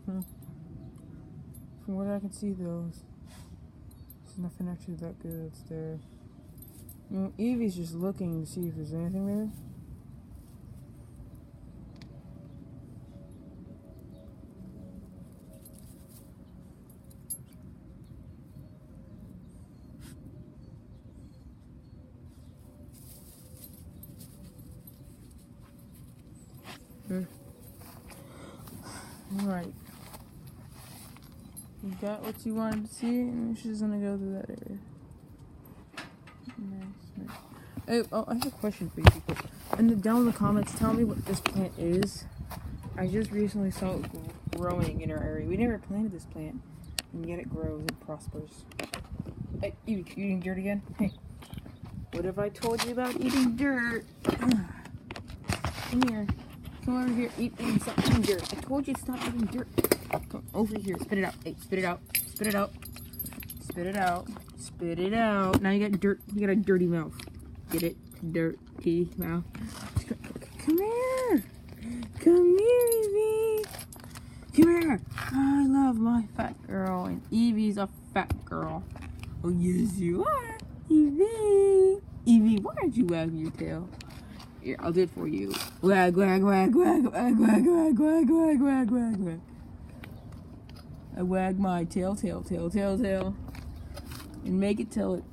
From what I can see, though, there's nothing actually that good that's there. Evie's just looking to see if there's anything there. Alright. You got what you wanted to see, and she's gonna go through that area. Nice. Oh, I have a question for you people. Down in the comments, tell me what this plant is. I just recently saw it growing in our area. We never planted this plant, and yet it grows and prospers. Hey, Evie, you eating dirt again? Hey, what have I told you about eating dirt? Come here. Come over here. Stop eating dirt. I told you to stop eating dirt. Come over here. Spit it out. Hey, spit it out. Spit it out. Spit it out. Spit it out. Now you got dirt. You got a dirty mouth. Get it? Dirty mouth. Come here. Come here, Evie. Come here. I love my fat girl, and Evie's a fat girl. Oh, yes, you are. Evie. Evie, why don't you wag your tail? Here, I'll do it for you. Wag, wag, wag, wag, wag, wag, wag, wag, wag, wag, wag, wag. I wag my tail, tail, tail, tail, tail. And make it till it.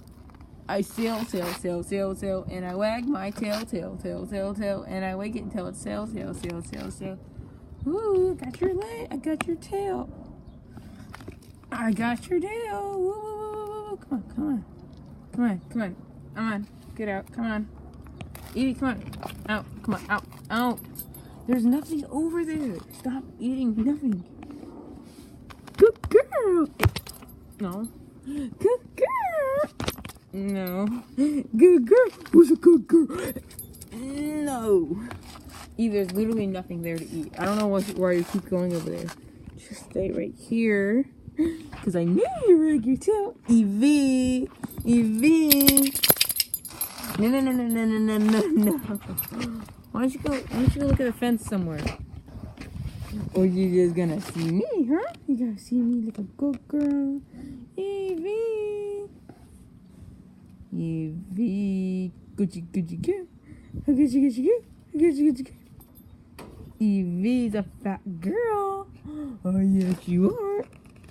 I sail, sail, sail, sail, sail. And I wag my tail, tail, tail, tail, tail. And I wake it until it sail, sail, sail, sail, sail. Ooh, got your leg. I got your tail. I got your tail. Woo, woo, woo, woo. Come on, come on. Come on, come on. Come on. Get out. Come on. Evie, come on. Out. Come on. Out. Out. There's nothing over there. Stop eating nothing. Good girl. No. Good girl. No. Good girl. Who's a good girl? No. Evie, there's literally nothing there to eat. I don't know why you keep going over there. Just stay right here. Because I knew you were your tail. Evie. Evie. No, no, no, no, no, no, no, no. Why don't you go look at the fence somewhere? Or you just gonna see me, huh? You gotta see me like a good girl. Evie. Evie. Gucci, Gucci, girl. Gucci, Gucci, girl. Gucci, Gucci, girl. Evie's a fat girl. Oh, yes, you are.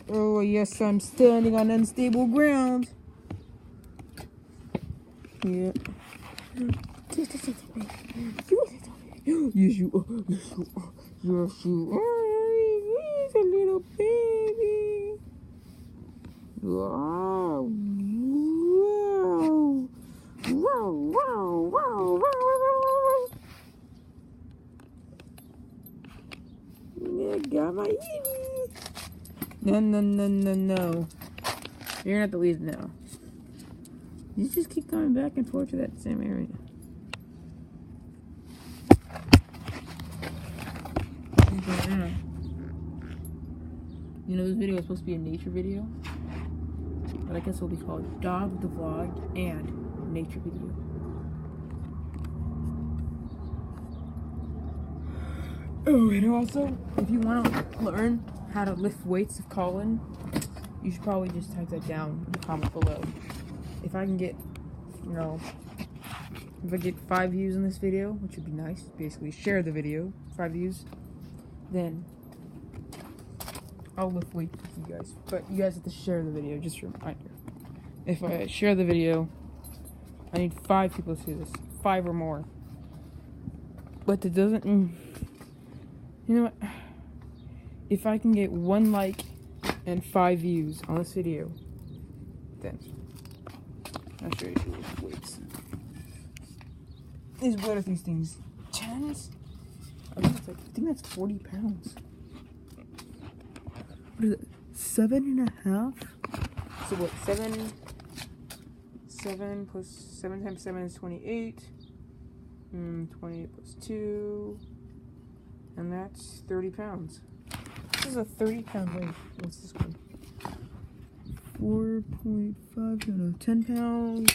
Oh, yes, I'm standing on unstable ground. Yeah. Yes, you are. Yes, you are. Yes, you are. He's a little baby. Wow. Wow. Wow, wow, wow, wow. I got my Evie. No, no, no, no, no. You're gonna have to leave now. You just keep coming back and forth to that same area. You know, this video is supposed to be a nature video, but I guess it'll be called Dog the Vlog and Nature Video. Oh, and also, if you want to learn how to lift weights of Colin, you should probably just type that down in the comment below. If I can get, if I get 5 views in this video, which would be nice, basically share the video, 5 views, then I'll lift weights with you guys. But you guys have to share the video, just a reminder. If I share the video, I need 5 people to see this, 5 or more. But it doesn't, you know what, if I can get 1 like and 5 views on this video, then I'll show you the weights. What are these things? 10s? I think that's 40 pounds. What is it? 7.5? So what? 7 plus 7 times 7 is 28. 28 plus 2. And that's 30 pounds. This is a 30-pound weight. What's this one? 4.5, no, 10 pounds.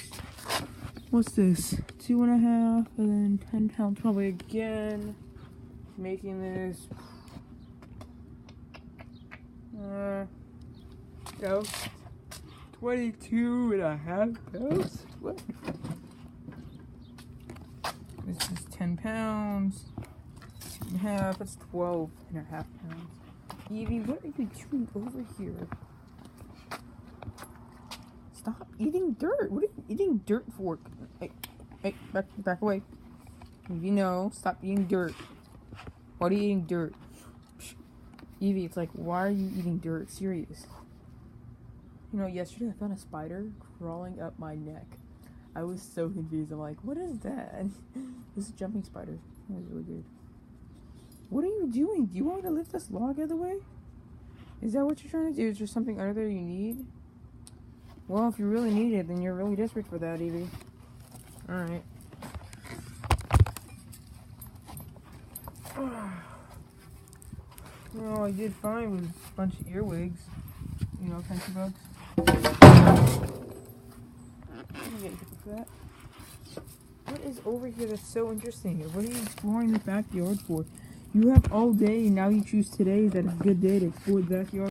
What's this? 2.5, and then 10 pounds probably again. Making this Ghost. 22.5 pounds? What? This is 10 pounds. 2.5. That's 12.5 pounds. Evie, what are you doing over here? Stop eating dirt. What are you eating dirt for? Hey, back away. Evie, no. Stop eating dirt. Why are you eating dirt? Evie, it's like, why are you eating dirt? Serious. You know, yesterday I found a spider crawling up my neck. I was so confused. I'm like, what is that? This is a jumping spider. That was really good. What are you doing? Do you want me to lift this log out of the way? Is that what you're trying to do? Is there something other you need? Well, if you really need it, then you're really desperate for that, Evie. Alright. Well, I did fine with a bunch of earwigs. You know, country bugs. That. What is over here that's so interesting? What are you exploring the backyard for? You have all day, and now you choose today that it's a good day to explore the backyard.